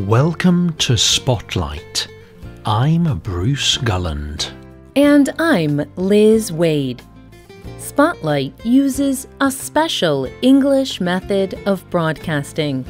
Welcome to Spotlight. I'm Bruce Gulland. And I'm Liz Waid. Spotlight uses a special English method of broadcasting.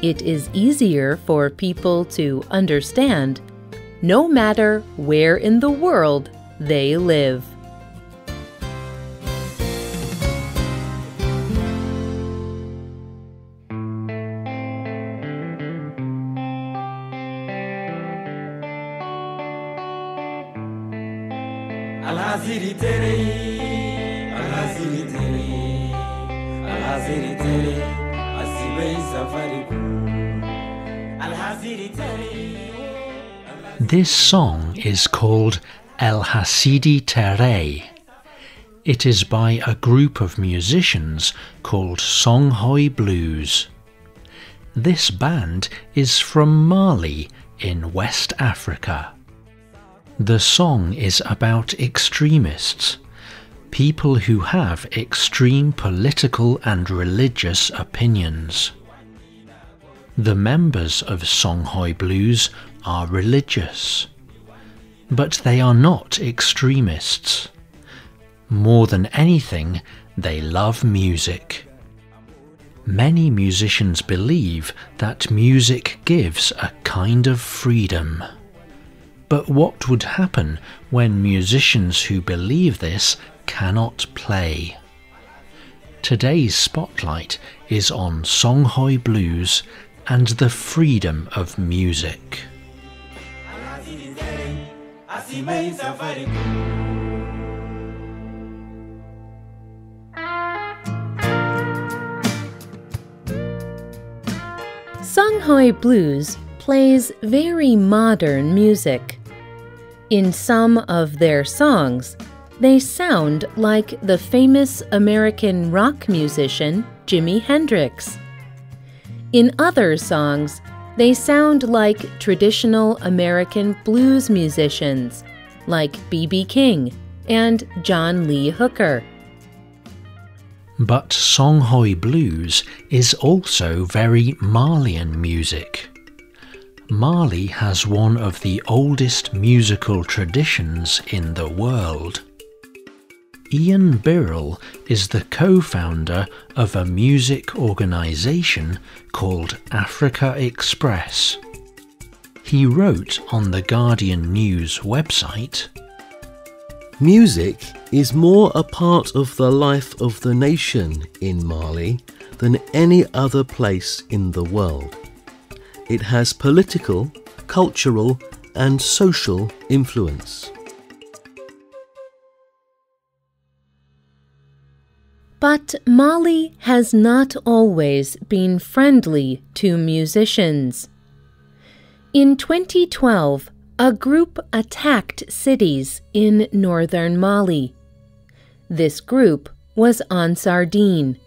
It is easier for people to understand, no matter where in the world they live. This song is called El Hasidi Tere. It is by a group of musicians called Songhoy Blues. This band is from Mali in West Africa. The song is about extremists, people who have extreme political and religious opinions. The members of Songhoy Blues are religious, but they are not extremists. More than anything, they love music. Many musicians believe that music gives a kind of freedom. But what would happen when musicians who believe this cannot play? Today's spotlight is on Songhoy Blues and the freedom of music. Songhoy Blues plays very modern music. In some of their songs, they sound like the famous American rock musician Jimi Hendrix. In other songs, they sound like traditional American blues musicians like B.B. King and John Lee Hooker. But Songhoy Blues is also very Malian music. Mali has one of the oldest musical traditions in the world. Ian Birrell is the co-founder of a music organisation called Africa Express. He wrote on the Guardian News website, "Music is more a part of the life of the nation in Mali than any other place in the world. It has political, cultural, and social influence." But Mali has not always been friendly to musicians. In 2012, a group attacked cities in northern Mali. This group was Ansar Dine.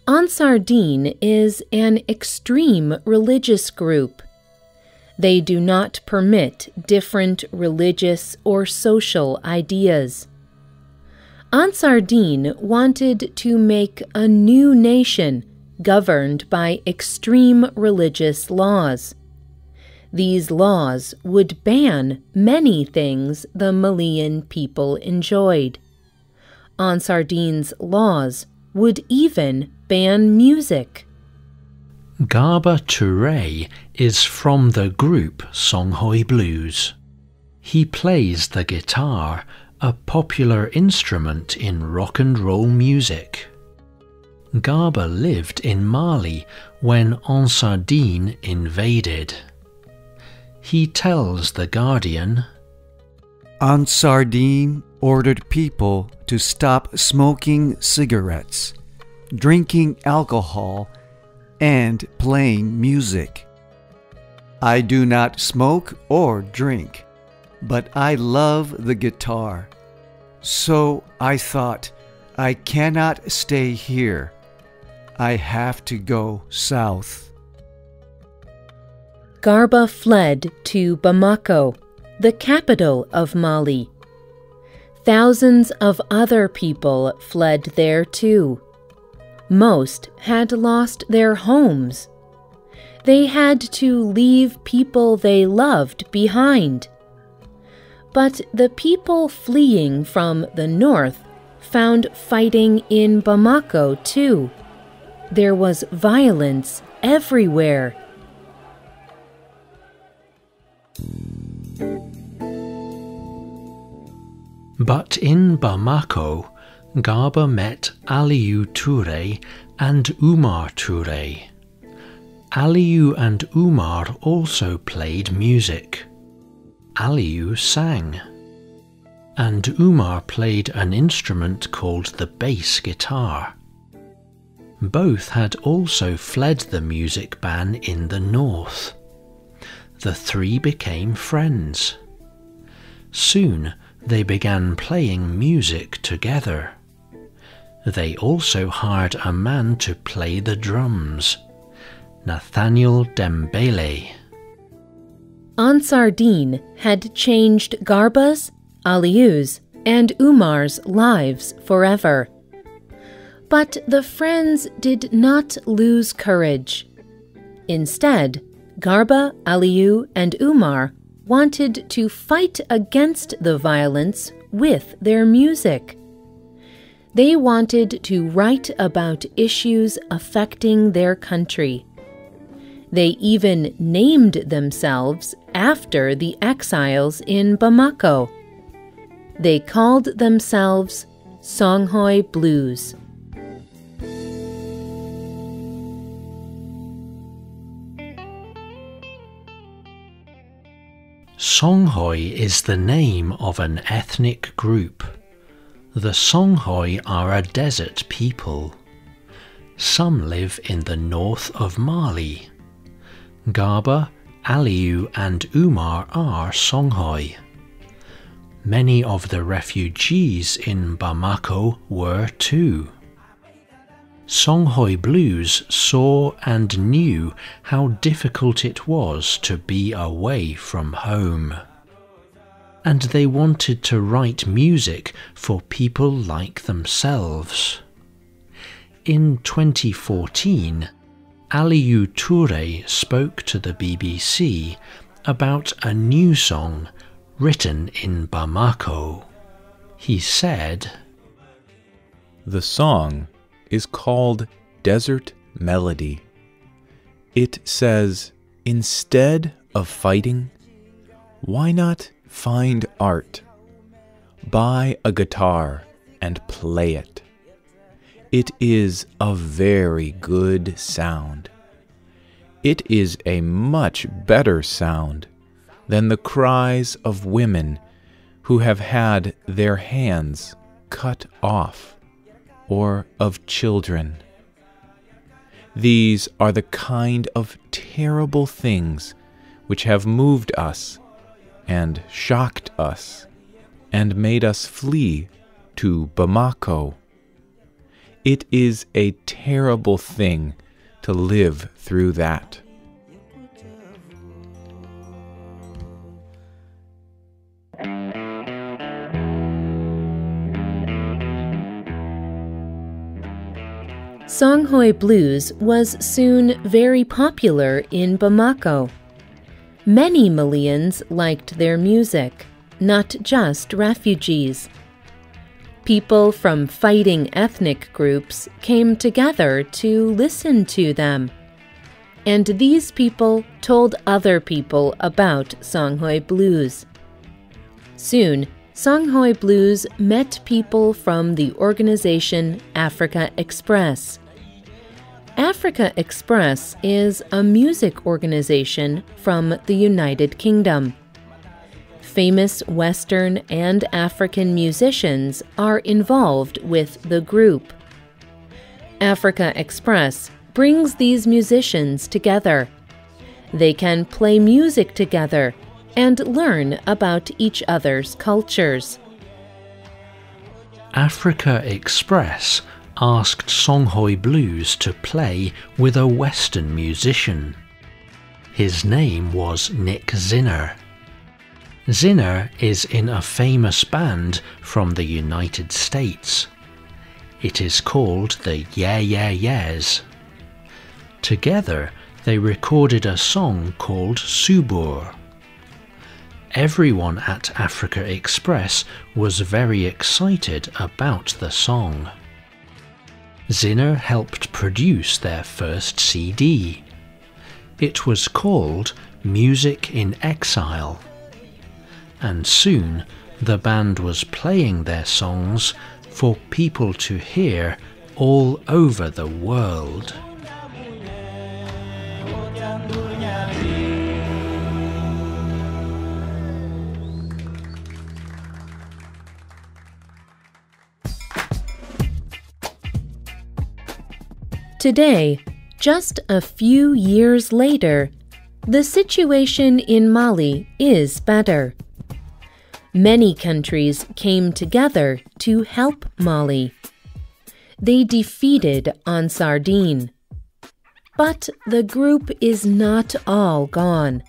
Ansar Dine is an extreme religious group. They do not permit different religious or social ideas. Ansar Dine wanted to make a new nation governed by extreme religious laws. These laws would ban many things the Malian people enjoyed. Ansar Dine's laws would even ban music. Garba Touré is from the group Songhoy Blues. He plays the guitar, a popular instrument in rock and roll music. Garba lived in Mali when Ansar Dine invaded. He tells The Guardian, Ansar Dine ordered people to stop smoking cigarettes, drinking alcohol, and playing music. I do not smoke or drink, but I love the guitar. So I thought, I cannot stay here. I have to go south. Garba fled to Bamako, the capital of Mali. Thousands of other people fled there too. Most had lost their homes. They had to leave people they loved behind. But the people fleeing from the north found fighting in Bamako too. There was violence everywhere. But in Bamako, Garba met Aliou Touré and Umar Touré. Aliou and Umar also played music. Aliou sang, and Umar played an instrument called the bass guitar. Both had also fled the music ban in the north. The three became friends. Soon they began playing music together. They also hired a man to play the drums, Nathaniel Dembele. Ansar Dine had changed Garba's, Aliou's, and Umar's lives forever. But the friends did not lose courage. Instead, Garba, Aliou, and Umar wanted to fight against the violence with their music. They wanted to write about issues affecting their country. They even named themselves after the exiles in Bamako. They called themselves Songhoy Blues. Songhoy is the name of an ethnic group. The Songhoy are a desert people. Some live in the north of Mali. Garba, Aliou and Umar are Songhoy. Many of the refugees in Bamako were too. Songhoy Blues saw and knew how difficult it was to be away from home. And they wanted to write music for people like themselves. In 2014, Aliou Touré spoke to the BBC about a new song written in Bamako. He said, "The song is called Desert Melody. It says, instead of fighting, why not find art? Buy a guitar and play it. It is a very good sound. It is a much better sound than the cries of women who have had their hands cut off, or of children. These are the kind of terrible things which have moved us and shocked us and made us flee to Bamako. It is a terrible thing to live through that." Songhoy Blues was soon very popular in Bamako. Many Malians liked their music, not just refugees. People from fighting ethnic groups came together to listen to them. And these people told other people about Songhoy Blues. Soon, Songhoy Blues met people from the organization Africa Express. Africa Express is a music organization from the United Kingdom. Famous Western and African musicians are involved with the group. Africa Express brings these musicians together. They can play music together and learn about each other's cultures. Africa Express asked Songhoy Blues to play with a Western musician. His name was Nick Zinner. Zinner is in a famous band from the United States. It is called the Yeah Yeah Yeahs. Together, they recorded a song called Subur. Everyone at Africa Express was very excited about the song. Zinner helped produce their first CD. It was called Music in Exile. And soon the band was playing their songs for people to hear all over the world. Today, just a few years later, the situation in Mali is better. Many countries came together to help Mali. They defeated Ansar Dine. But the group is not all gone,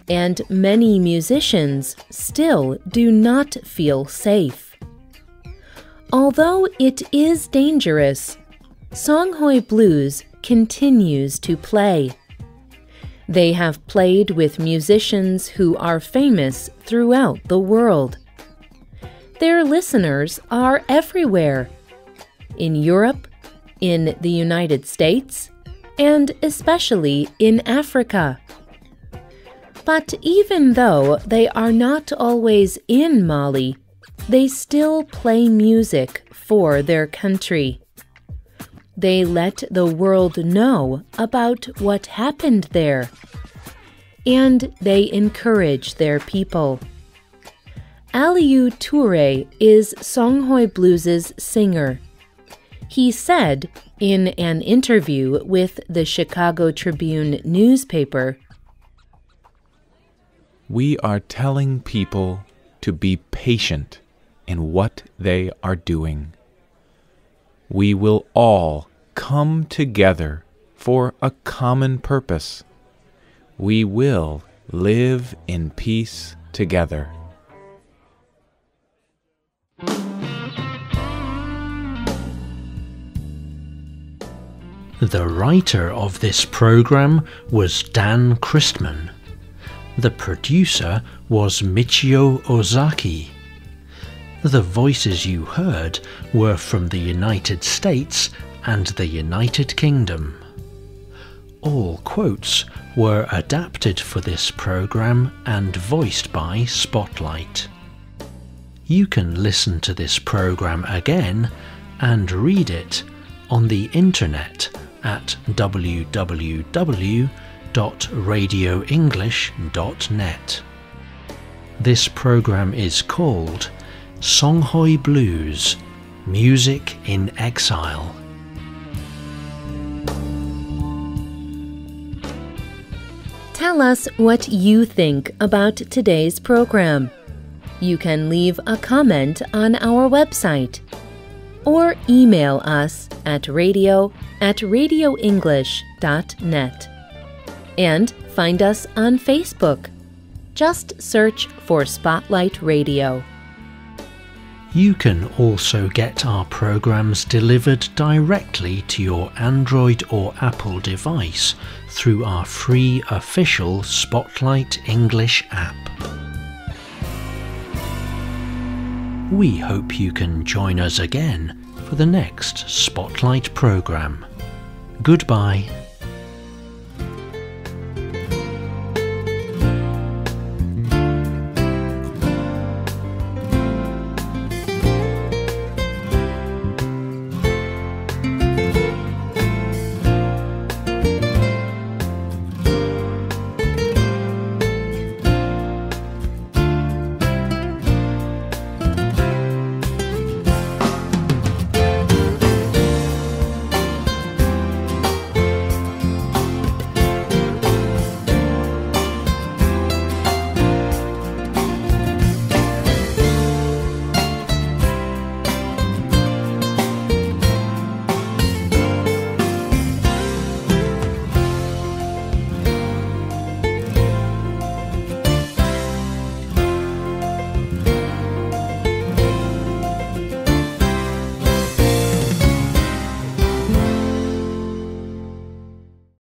and many musicians still do not feel safe. Although it is dangerous, Songhoy Blues continues to play. They have played with musicians who are famous throughout the world. Their listeners are everywhere, in Europe, in the United States, and especially in Africa. But even though they are not always in Mali, they still play music for their country. They let the world know about what happened there, and they encourage their people. Aliou Touré is Songhoy Blues' singer. He said in an interview with the Chicago Tribune newspaper, "We are telling people to be patient in what they are doing. We will all come together for a common purpose. We will live in peace together." The writer of this program was Dan Christman. The producer was Michio Ozaki. The voices you heard were from the United States and the United Kingdom. All quotes were adapted for this program and voiced by Spotlight. You can listen to this program again and read it on the internet at www.radioenglish.net. This program is called Songhoy Blues, Music in Exile. Tell us what you think about today's program. You can leave a comment on our website or email us at radio@radioenglish.net. And find us on Facebook. Just search for Spotlight Radio. You can also get our programs delivered directly to your Android or Apple device through our free official Spotlight English app. We hope you can join us again for the next Spotlight program. Goodbye.